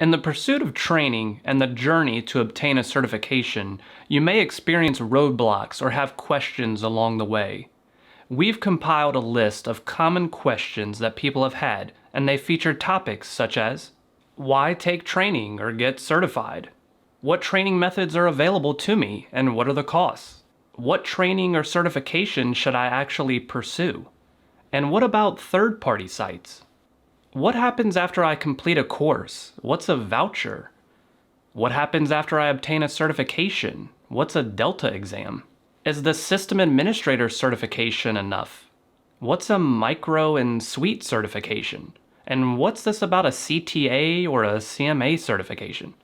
In the pursuit of training and the journey to obtain a certification, you may experience roadblocks or have questions along the way. We've compiled a list of common questions that people have had, and they feature topics such as: why take training or get certified? What training methods are available to me and what are the costs? What training or certification should I actually pursue? And what about third-party sites? What happens after I complete a course? What's a voucher? What happens after I obtain a certification? What's a Delta exam? Is the system administrator certification enough? What's a micro and suite certification? And what's this about a CTA or a CMA certification?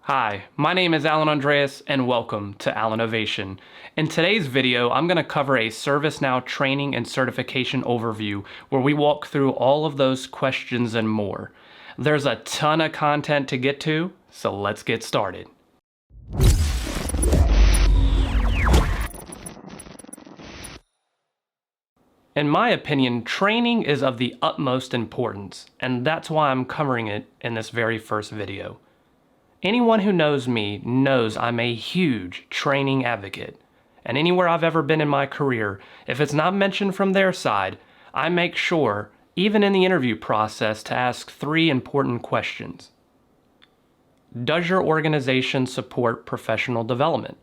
Hi, my name is Alan Andreas and welcome to Alanovation. In today's video, I'm going to cover a ServiceNow training and certification overview where we walk through all of those questions and more. There's a ton of content to get to, so let's get started. In my opinion, training is of the utmost importance, and that's why I'm covering it in this very first video. Anyone who knows me knows I'm a huge training advocate, and anywhere I've ever been in my career, if it's not mentioned from their side, I make sure, even in the interview process, to ask 3 important questions. Does your organization support professional development?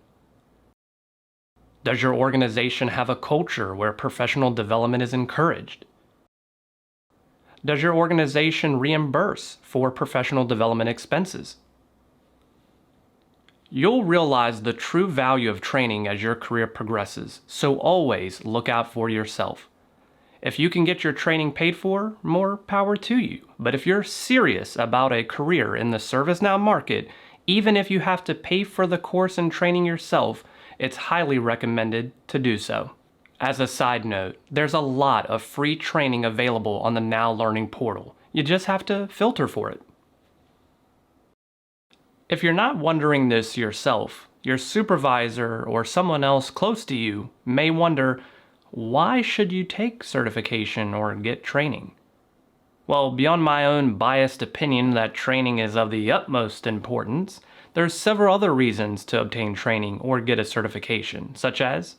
Does your organization have a culture where professional development is encouraged? Does your organization reimburse for professional development expenses? You'll realize the true value of training as your career progresses, so always look out for yourself. If you can get your training paid for, more power to you. But if you're serious about a career in the ServiceNow market, even if you have to pay for the course and training yourself, it's highly recommended to do so. As a side note, there's a lot of free training available on the Now Learning portal. You just have to filter for it. If you're not wondering this yourself, your supervisor or someone else close to you may wonder, why should you take certification or get training? Well, beyond my own biased opinion that training is of the utmost importance, there's several other reasons to obtain training or get a certification, such as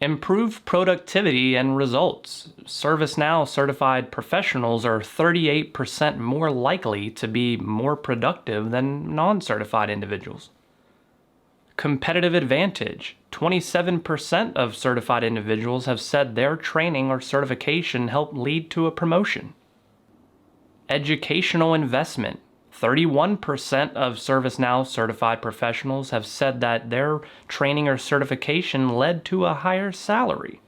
improve productivity and results. ServiceNow certified professionals are 38% more likely to be more productive than non-certified individuals. Competitive advantage. 27% of certified individuals have said their training or certification helped lead to a promotion. Educational investment. 31% of ServiceNow certified professionals have said that their training or certification led to a higher salary.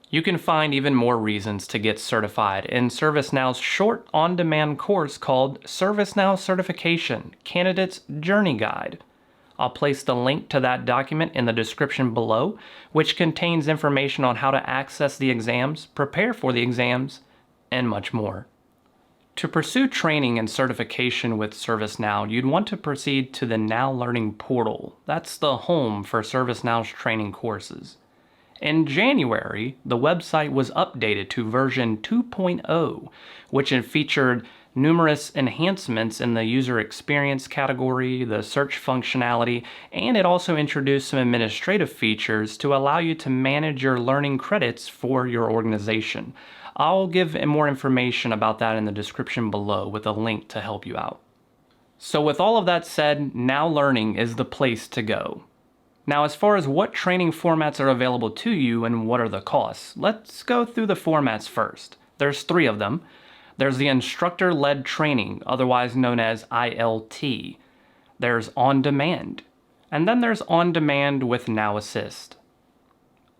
You can find even more reasons to get certified in ServiceNow's short on-demand course called ServiceNow Certification Candidate's Journey Guide. I'll place the link to that document in the description below, which contains information on how to access the exams, prepare for the exams, and much more. To pursue training and certification with ServiceNow, you'd want to proceed to the Now Learning portal. That's the home for ServiceNow's training courses. In January, the website was updated to version 2.0, which had featured numerous enhancements in the user experience category, the search functionality, and it also introduced some administrative features to allow you to manage your learning credits for your organization. I'll give more information about that in the description below with a link to help you out. So with all of that said, Now Learning is the place to go. Now, as far as what training formats are available to you and what are the costs, let's go through the formats first. There's 3 of them. There's the instructor-led training, otherwise known as ILT. There's on-demand. And then there's on-demand with Now Assist.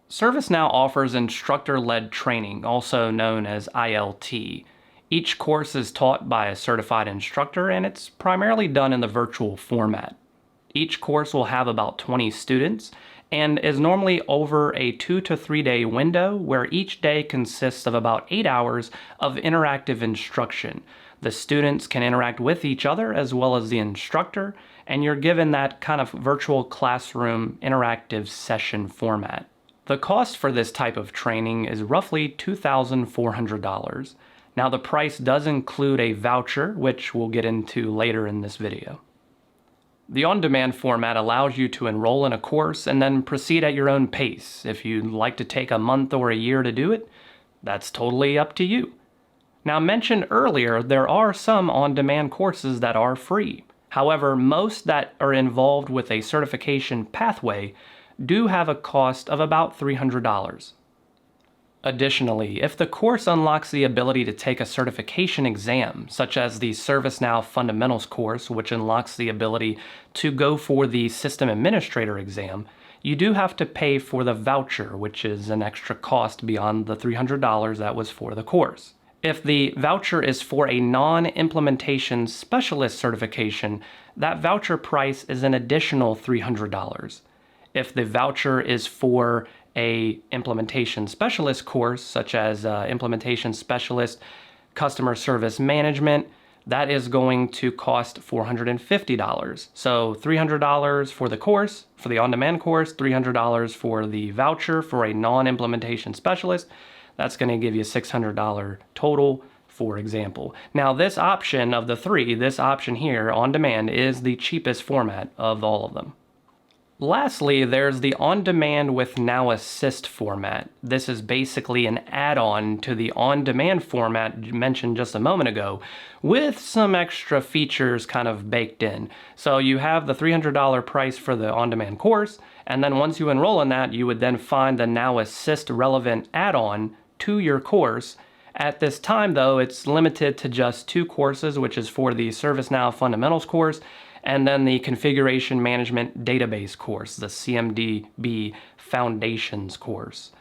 ServiceNow offers instructor-led training, also known as ILT. Each course is taught by a certified instructor, and it's primarily done in the virtual format. Each course will have about 20 students, and is normally over a 2 to 3 day window, where each day consists of about 8 hours of interactive instruction. The students can interact with each other as well as the instructor, and you're given that kind of virtual classroom interactive session format. The cost for this type of training is roughly $2,400. Now the price does include a voucher, which we'll get into later in this video. The on-demand format allows you to enroll in a course and then proceed at your own pace. If you'd like to take a month or a year to do it, that's totally up to you. Now, mentioned earlier, there are some on-demand courses that are free. However, most that are involved with a certification pathway do have a cost of about $300. Additionally, if the course unlocks the ability to take a certification exam, such as the ServiceNow Fundamentals course, which unlocks the ability to go for the System Administrator exam, you do have to pay for the voucher, which is an extra cost beyond the $300 that was for the course. If the voucher is for a non-implementation specialist certification, that voucher price is an additional $300. If the voucher is for a implementation specialist course, such as implementation specialist customer service management, that is going to cost $450. So $300 for the course, for the on-demand course, $300 for the voucher for a non-implementation specialist. That's going to give you $600 total, for example. Now this option of the three, this option here, on demand, is the cheapest format of all of them. Lastly, there's the on-demand with Now Assist format. This is basically an add-on to the on-demand format mentioned just a moment ago, with some extra features kind of baked in. So you have the $300 price for the on-demand course, and then once you enroll in that, you would then find the Now Assist relevant add-on to your course. At this time, though, it's limited to just 2 courses, which is for the ServiceNow Fundamentals course, and then the Configuration Management Database course, the CMDB Foundations course.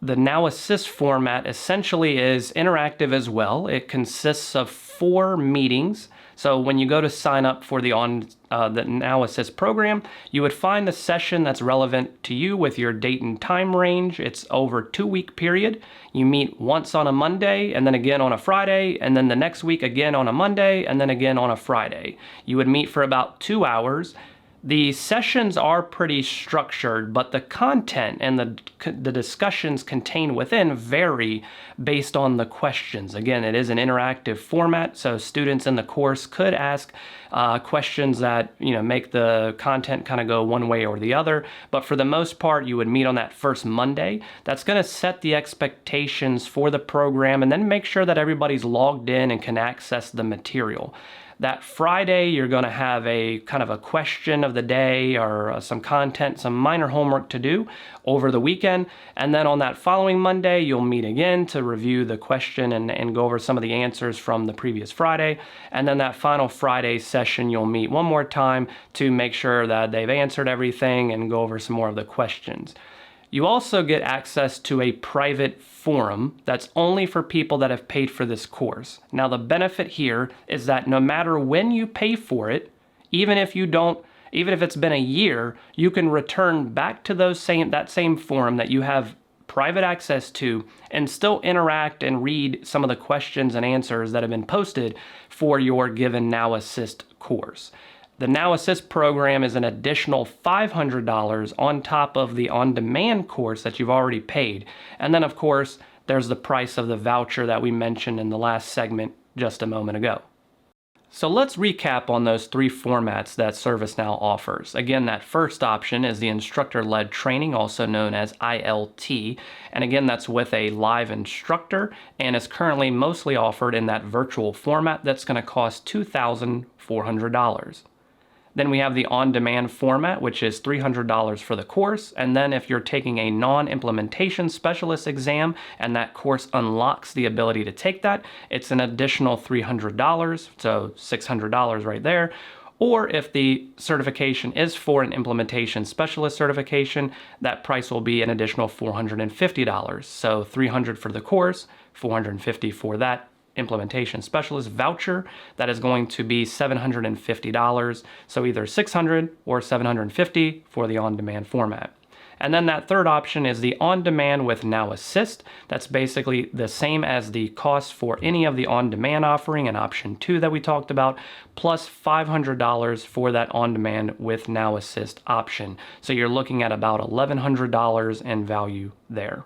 The Now Assist format essentially is interactive as well. It consists of 4 meetings. So when you go to sign up for the Now Assist program, you would find the session that's relevant to you with your date and time range. It's over a 2-week period. You meet once on a Monday, and then again on a Friday, and then the next week again on a Monday, and then again on a Friday. You would meet for about 2 hours. The sessions are pretty structured, but the content and the discussions contained within vary based on the questions. Again, it is an interactive format, so students in the course could ask questions that make the content kind of go one way or the other. But for the most part, you would meet on that first Monday. That's going to set the expectations for the program and then make sure that everybody's logged in and can access the material. That Friday, you're going to have a kind of a question of the day or some content, some minor homework to do over the weekend. And then on that following Monday, you'll meet again to review the question and go over some of the answers from the previous Friday. And then that final Friday session, you'll meet one more time to make sure that they've answered everything and go over some more of the questions. You also get access to a private forum that's only for people that have paid for this course. Now, the benefit here is that no matter when you pay for it, even if it's been a year, you can return back to that same forum that you have private access to and still interact and read some of the questions and answers that have been posted for your given Now Assist course. The Now Assist program is an additional $500 on top of the on-demand course that you've already paid. And then, of course, there's the price of the voucher that we mentioned in the last segment just a moment ago. So let's recap on those 3 formats that ServiceNow offers. Again, that first option is the instructor-led training, also known as ILT. And again, that's with a live instructor and is currently mostly offered in that virtual format that's going to cost $2,400. Then we have the on-demand format, which is $300 for the course. And then if you're taking a non-implementation specialist exam and that course unlocks the ability to take that, it's an additional $300, so $600 right there. Or if the certification is for an implementation specialist certification, that price will be an additional $450. So $300 for the course, $450 for that implementation specialist voucher. That is going to be $750. So either $600 or $750 for the on-demand format. And then that third option is the on-demand with Now Assist. That's basically the same as the cost for any of the on-demand offering in option 2 that we talked about, plus $500 for that on-demand with Now Assist option. So you're looking at about $1,100 in value there.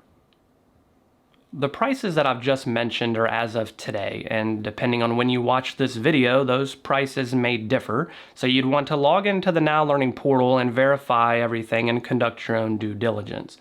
The prices that I've just mentioned are as of today, and depending on when you watch this video, those prices may differ. So you'd want to log into the Now Learning portal and verify everything and conduct your own due diligence.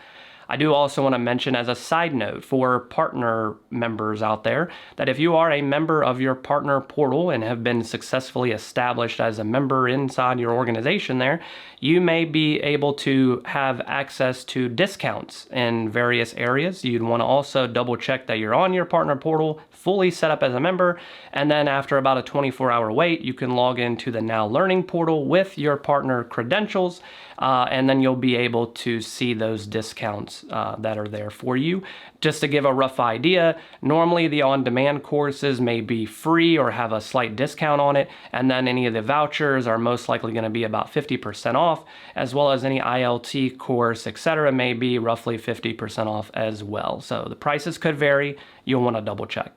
I do also want to mention as a side note for partner members out there that if you are a member of your partner portal and have been successfully established as a member inside your organization there, you may be able to have access to discounts in various areas. You'd want to also double check that you're on your partner portal, fully set up as a member, and then after about a 24-hour wait, you can log into the Now Learning portal with your partner credentials, and then you'll be able to see those discounts that are there for you. Just to give a rough idea, normally the on-demand courses may be free or have a slight discount on it, and then any of the vouchers are most likely going to be about 50% off, as well as any ILT course, etc. may be roughly 50% off as well. So the prices could vary. You'll want to double check.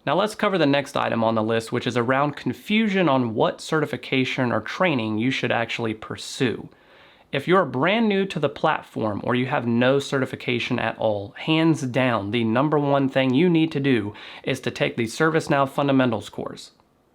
Now let's cover the next item on the list, which is around confusion on what certification or training you should actually pursue. If you're brand new to the platform or you have no certification at all, hands down, the number one thing you need to do is to take the ServiceNow Fundamentals course.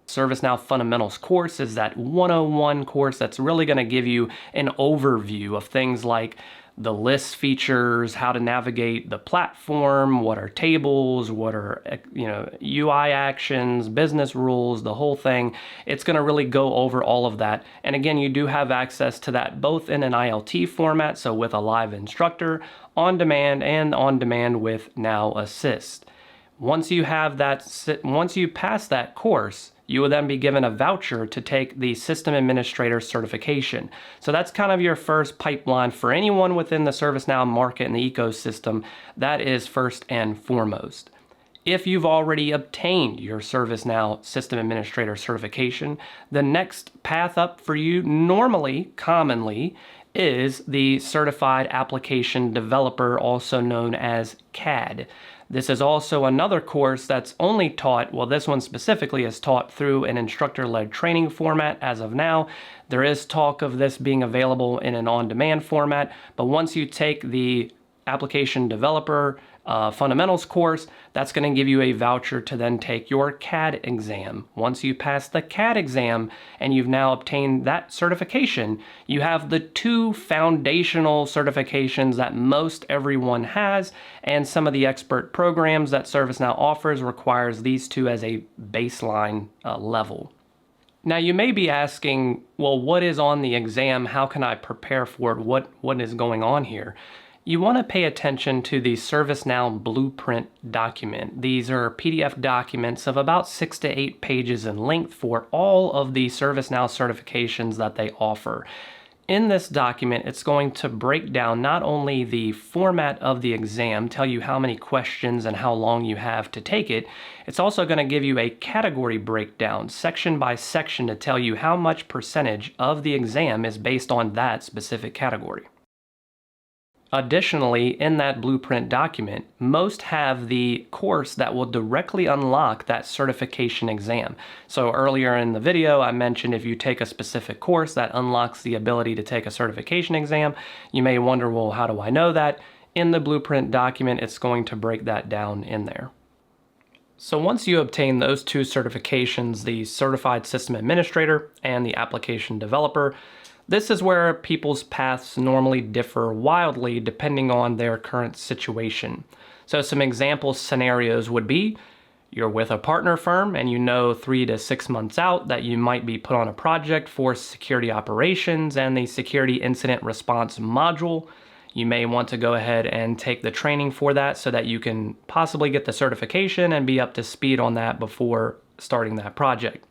ServiceNow Fundamentals course is that 101 course that's really going to give you an overview of things like the list features, how to navigate the platform, what are tables, what are UI actions, business rules, the whole thing. It's going to really go over all of that. And again, you do have access to that both in an ILT format, so with a live instructor, on demand, and on demand with Now Assist. Once you pass that course, you will then be given a voucher to take the System Administrator certification. So that's kind of your first pipeline for anyone within the ServiceNow market and the ecosystem. That is first and foremost. If you've already obtained your ServiceNow System Administrator certification, the next path up for you commonly, is the Certified Application Developer, also known as CAD. This is also another course that's only taught, well, this one specifically is taught through an instructor-led training format as of now. There is talk of this being available in an on-demand format, but once you take the Application Developer Fundamentals course, that's going to give you a voucher to then take your CAD exam. Once you pass the CAD exam and you've now obtained that certification, you have the two foundational certifications that most everyone has, and some of the expert programs that ServiceNow offers requires these two as a baseline level. Now you may be asking, well, what is on the exam? How can I prepare for it? What is going on here? You want to pay attention to the ServiceNow Blueprint document. These are PDF documents of about 6 to 8 pages in length for all of the ServiceNow certifications that they offer. In this document, it's going to break down not only the format of the exam, tell you how many questions and how long you have to take it, it's also going to give you a category breakdown, section by section, to tell you how much percentage of the exam is based on that specific category. Additionally, in that blueprint document, most have the course that will directly unlock that certification exam. So earlier in the video, I mentioned if you take a specific course that unlocks the ability to take a certification exam, you may wonder, well, how do I know that? In the blueprint document, it's going to break that down in there. So once you obtain those two certifications, the Certified System Administrator and the Application Developer, this is where people's paths normally differ wildly depending on their current situation. So some example scenarios would be, you're with a partner firm and you know 3 to 6 months out that you might be put on a project for security operations and the security incident response module. You may want to go ahead and take the training for that so that you can possibly get the certification and be up to speed on that before starting that project.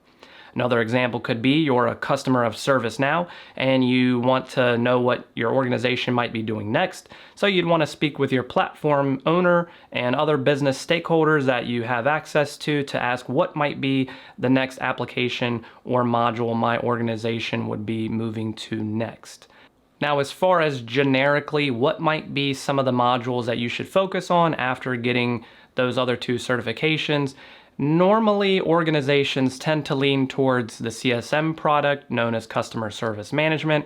Another example could be you're a customer of ServiceNow and you want to know what your organization might be doing next. So you'd want to speak with your platform owner and other business stakeholders that you have access to ask what might be the next application or module my organization would be moving to next. Now, as far as generically what might be some of the modules that you should focus on after getting those other two certifications, normally, organizations tend to lean towards the CSM product, known as Customer Service Management,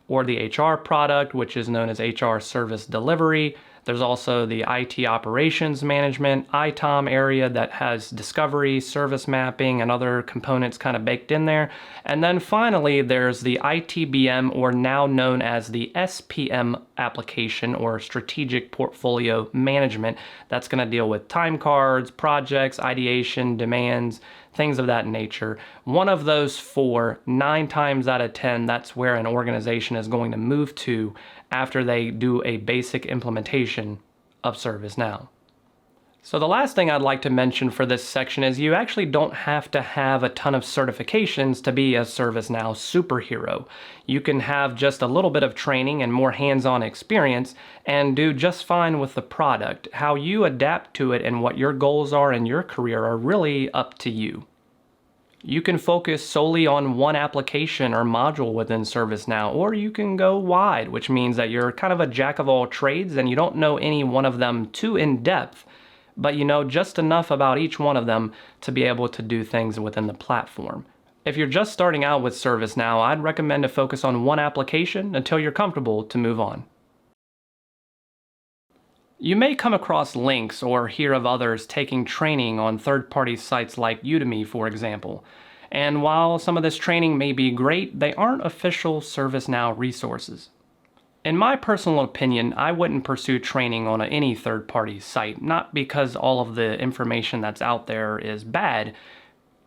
or the HR product, which is known as HR Service Delivery. There's also the IT operations management, ITOM area that has discovery, service mapping, and other components kind of baked in there. And then finally, there's the ITBM, or now known as the SPM application, or Strategic Portfolio Management. That's going to deal with time cards, projects, ideation, demands, things of that nature. One of those four, 9 times out of 10, that's where an organization is going to move to after they do a basic implementation of ServiceNow. So the last thing I'd like to mention for this section is you actually don't have to have a ton of certifications to be a ServiceNow superhero. You can have just a little bit of training and more hands-on experience and do just fine with the product. How you adapt to it and what your goals are in your career are really up to you. You can focus solely on one application or module within ServiceNow, or you can go wide, which means that you're kind of a jack of all trades and you don't know any one of them too in depth, but you know just enough about each one of them to be able to do things within the platform. If you're just starting out with ServiceNow, I'd recommend to focus on one application until you're comfortable to move on. You may come across links or hear of others taking training on third-party sites like Udemy, for example. And while some of this training may be great, they aren't official ServiceNow resources. In my personal opinion, I wouldn't pursue training on any third-party site, not because all of the information that's out there is bad.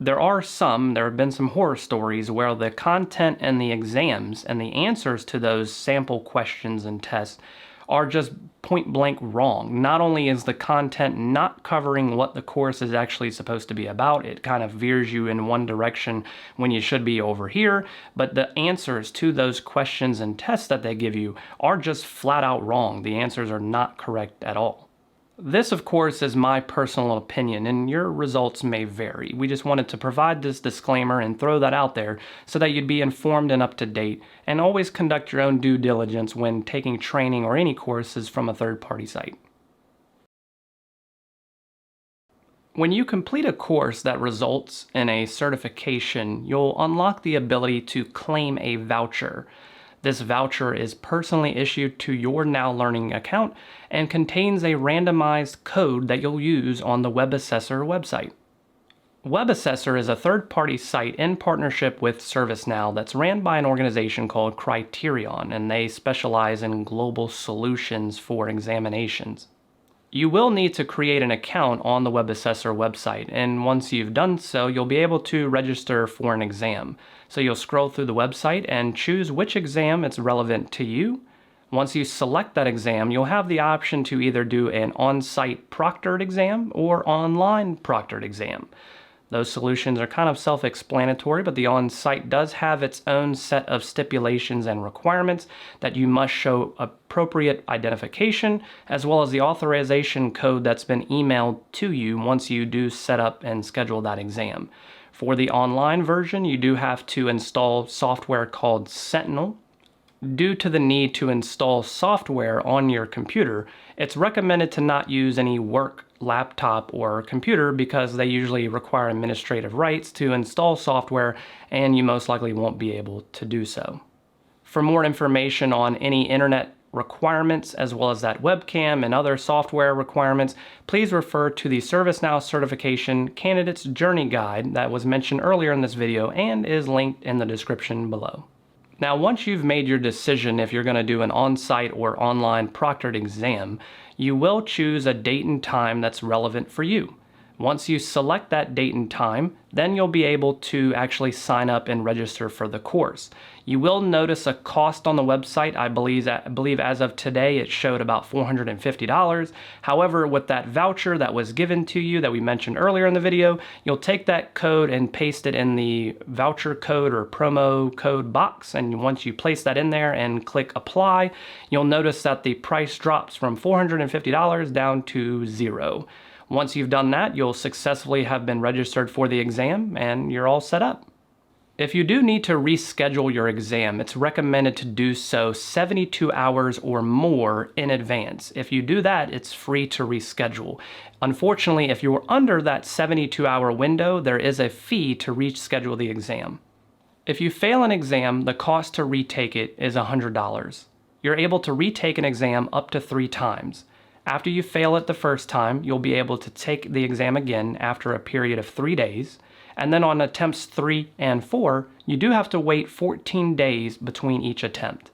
There have been some horror stories where the content and the exams and the answers to those sample questions and tests are just point blank wrong. Not only is the content not covering what the course is actually supposed to be about, it kind of veers you in one direction when you should be over here, but the answers to those questions and tests that they give you are just flat out wrong. The answers are not correct at all. This, of course, is my personal opinion, and your results may vary. We just wanted to provide this disclaimer and throw that out there so that you'd be informed and up to date, and always conduct your own due diligence when taking training or any courses from a third-party site. When you complete a course that results in a certification, you'll unlock the ability to claim a voucher. This voucher is personally issued to your Now Learning account and contains a randomized code that you'll use on the WebAssessor website. WebAssessor is a third-party site in partnership with ServiceNow that's ran by an organization called Criterion, and they specialize in global solutions for examinations. You will need to create an account on the WebAssessor website, and once you've done so, you'll be able to register for an exam. So you'll scroll through the website and choose which exam is relevant to you. Once you select that exam, you'll have the option to either do an on-site proctored exam or online proctored exam. Those solutions are kind of self-explanatory, but the on-site does have its own set of stipulations and requirements that you must show appropriate identification, as well as the authorization code that's been emailed to you once you do set up and schedule that exam. For the online version, you do have to install software called Sentinel. Due to the need to install software on your computer, it's recommended to not use any work laptop or computer because they usually require administrative rights to install software, and you most likely won't be able to do so. For more information on any internet requirements as well as that webcam and other software requirements, please refer to the ServiceNow Certification Candidate's Journey Guide that was mentioned earlier in this video and is linked in the description below. Now, once you've made your decision if you're going to do an on-site or online proctored exam, you will choose a date and time that's relevant for you. Once you select that date and time, then you'll be able to actually sign up and register for the course. You will notice a cost on the website. I believe as of today it showed about $450. However, with that voucher that was given to you that we mentioned earlier in the video, you'll take that code and paste it in the voucher code or promo code box, and once you place that in there and click apply, you'll notice that the price drops from $450 down to $0. Once you've done that, you'll successfully have been registered for the exam and you're all set up. If you do need to reschedule your exam, it's recommended to do so 72 hours or more in advance. If you do that, it's free to reschedule. Unfortunately, if you're under that 72-hour window, there is a fee to reschedule the exam. If you fail an exam, the cost to retake it is $100. You're able to retake an exam up to 3 times. After you fail it the first time, you'll be able to take the exam again after a period of 3 days. And then on attempts 3 and 4, you do have to wait 14 days between each attempt.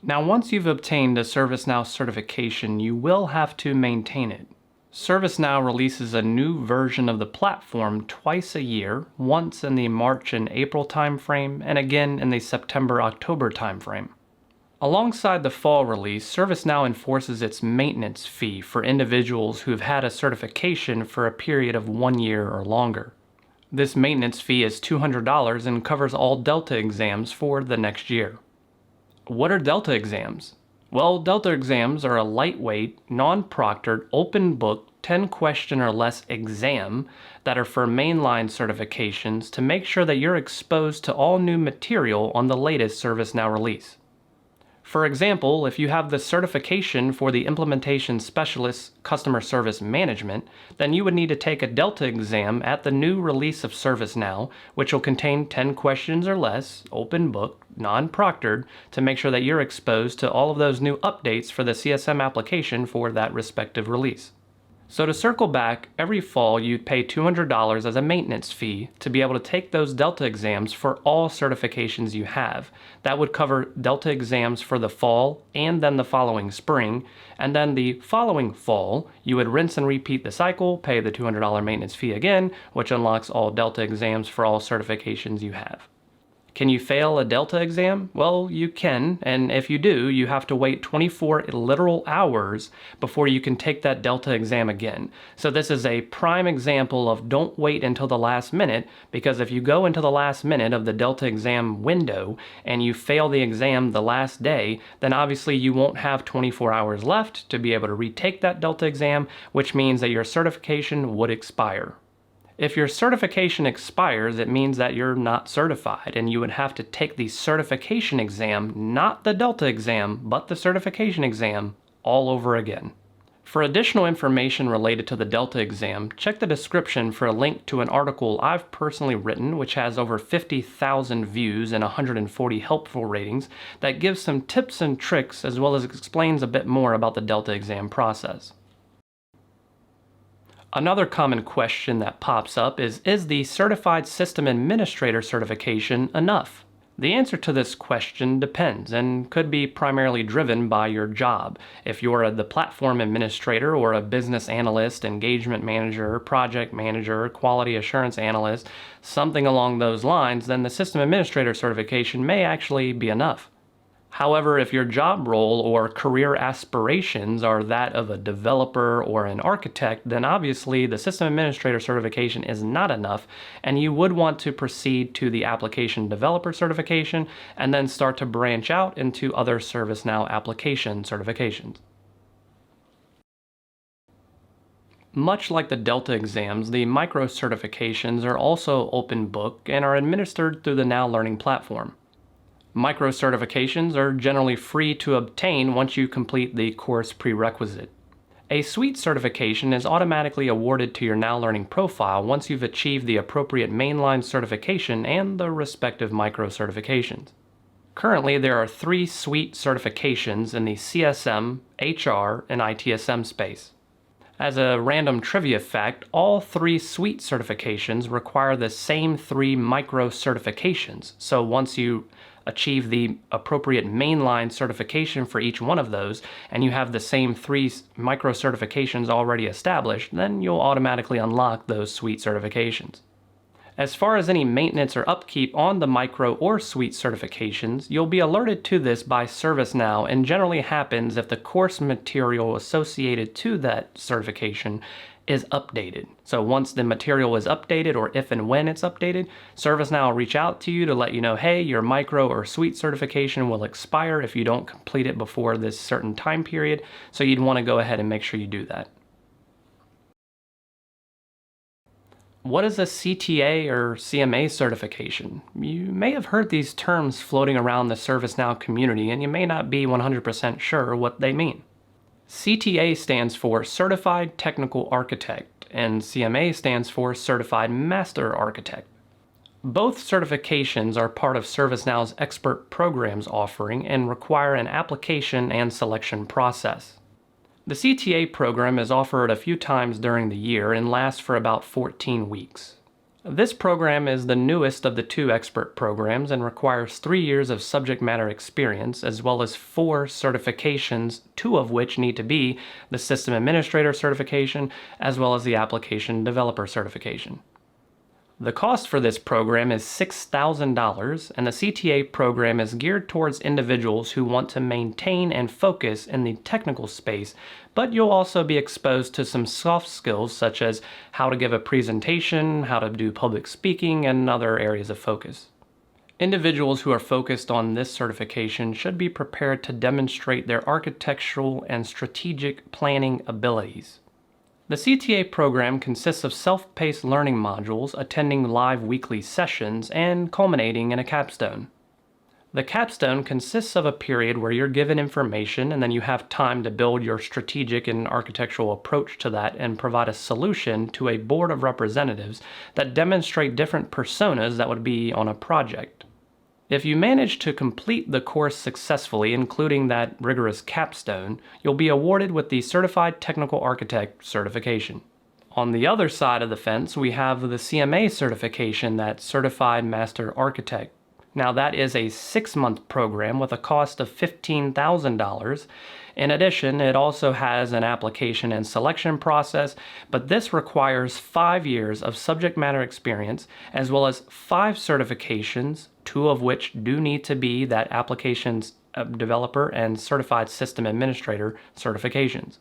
Now, once you've obtained a ServiceNow certification, you will have to maintain it. ServiceNow releases a new version of the platform twice a year, once in the March and April timeframe, and again in the September-October timeframe. Alongside the fall release, ServiceNow enforces its maintenance fee for individuals who have had a certification for a period of 1 year or longer. This maintenance fee is $200 and covers all Delta exams for the next year. What are Delta exams? Well, Delta exams are a lightweight, non-proctored, open book, 10-question or less exam that are for mainline certifications to make sure that you're exposed to all new material on the latest ServiceNow release. For example, if you have the certification for the Implementation Specialist Customer Service Management, then you would need to take a Delta exam at the new release of ServiceNow, which will contain 10 questions or less, open book, non-proctored, to make sure that you're exposed to all of those new updates for the CSM application for that respective release. So to circle back, every fall you'd pay $200 as a maintenance fee to be able to take those Delta exams for all certifications you have. That would cover Delta exams for the fall and then the following spring, and then the following fall you would rinse and repeat the cycle, pay the $200 maintenance fee again, which unlocks all Delta exams for all certifications you have. Can you fail a Delta exam? Well, you can, and if you do, you have to wait 24 literal hours before you can take that Delta exam again. So this is a prime example of don't wait until the last minute, because if you go into the last minute of the Delta exam window and you fail the exam the last day, then obviously you won't have 24 hours left to be able to retake that Delta exam, which means that your certification would expire. If your certification expires, it means that you're not certified, and you would have to take the certification exam, not the Delta exam, but the certification exam, all over again. For additional information related to the Delta exam, check the description for a link to an article I've personally written, which has over 50,000 views and 140 helpful ratings, that gives some tips and tricks as well as explains a bit more about the Delta exam process. Another common question that pops up is the Certified System Administrator certification enough? The answer to this question depends and could be primarily driven by your job. If you're the platform administrator or a business analyst, engagement manager, project manager, quality assurance analyst, something along those lines, then the System Administrator certification may actually be enough. However, if your job role or career aspirations are that of a developer or an architect, then obviously the System Administrator certification is not enough, and you would want to proceed to the Application Developer certification and then start to branch out into other ServiceNow application certifications. Much like the Delta exams, the micro certifications are also open book and are administered through the Now Learning platform. Micro certifications are generally free to obtain once you complete the course prerequisite. A suite certification is automatically awarded to your Now Learning profile once you've achieved the appropriate mainline certification and the respective micro certifications. Currently, there are 3 suite certifications in the CSM, HR, and ITSM space. As a random trivia fact, all 3 suite certifications require the same 3 micro certifications. So once you achieve the appropriate mainline certification for each one of those, and you have the same 3 micro certifications already established, then you'll automatically unlock those suite certifications. As far as any maintenance or upkeep on the micro or suite certifications, you'll be alerted to this by ServiceNow, and generally happens if the course material associated to that certification is updated. So once the material is updated, or if and when it's updated, ServiceNow will reach out to you to let you know, hey, your micro or suite certification will expire if you don't complete it before this certain time period, so you'd want to go ahead and make sure you do that. What is a CTA or CMA certification? You may have heard these terms floating around the ServiceNow community, and you may not be 100% sure what they mean. CTA stands for Certified Technical Architect, and CMA stands for Certified Master Architect. Both certifications are part of ServiceNow's expert programs offering and require an application and selection process. The CTA program is offered a few times during the year and lasts for about 14 weeks. This program is the newest of the two expert programs and requires 3 years of subject matter experience as well as 4 certifications, 2 of which need to be the System Administrator certification as well as the Application Developer certification. The cost for this program is $6,000, and the CTA program is geared towards individuals who want to maintain and focus in the technical space, but you'll also be exposed to some soft skills such as how to give a presentation, how to do public speaking, and other areas of focus. Individuals who are focused on this certification should be prepared to demonstrate their architectural and strategic planning abilities. The CTA program consists of self-paced learning modules, attending live weekly sessions, and culminating in a capstone. The capstone consists of a period where you're given information and then you have time to build your strategic and architectural approach to that and provide a solution to a board of representatives that demonstrate different personas that would be on a project. If you manage to complete the course successfully, including that rigorous capstone, you'll be awarded with the Certified Technical Architect certification. On the other side of the fence, we have the CMA certification, that Certified Master Architect. Now that is a 6-month program with a cost of $15,000. In addition, it also has an application and selection process, but this requires 5 years of subject matter experience as well as 5 certifications, 2 of which do need to be that Applications Developer and Certified System Administrator certifications.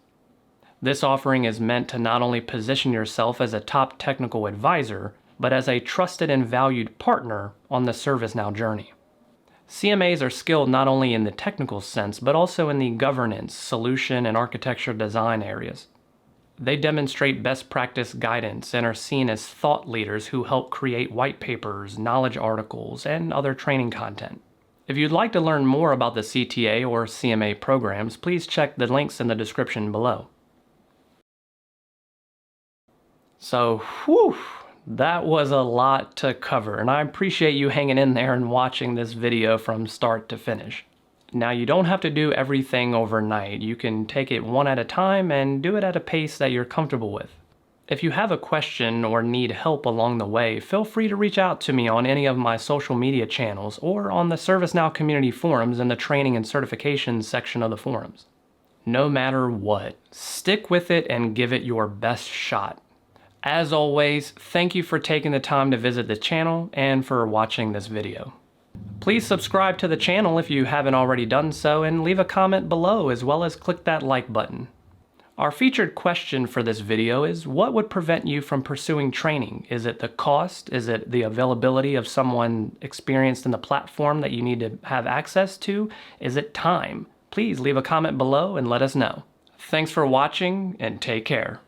This offering is meant to not only position yourself as a top technical advisor, but as a trusted and valued partner on the ServiceNow journey. CMAs are skilled not only in the technical sense, but also in the governance, solution, and architecture design areas. They demonstrate best practice guidance and are seen as thought leaders who help create white papers, knowledge articles, and other training content. If you'd like to learn more about the CTA or CMA programs, please check the links in the description below. So, that was a lot to cover, and I appreciate you hanging in there and watching this video from start to finish. Now, you don't have to do everything overnight. You can take it one at a time and do it at a pace that you're comfortable with. If you have a question or need help along the way, feel free to reach out to me on any of my social media channels or on the ServiceNow community forums in the training and certification section of the forums. No matter what, stick with it and give it your best shot. As always, thank you for taking the time to visit the channel and for watching this video. Please subscribe to the channel if you haven't already done so, and leave a comment below as well as click that like button. Our featured question for this video is, what would prevent you from pursuing training? Is it the cost? Is it the availability of someone experienced in the platform that you need to have access to? Is it time? Please leave a comment below and let us know. Thanks for watching and take care.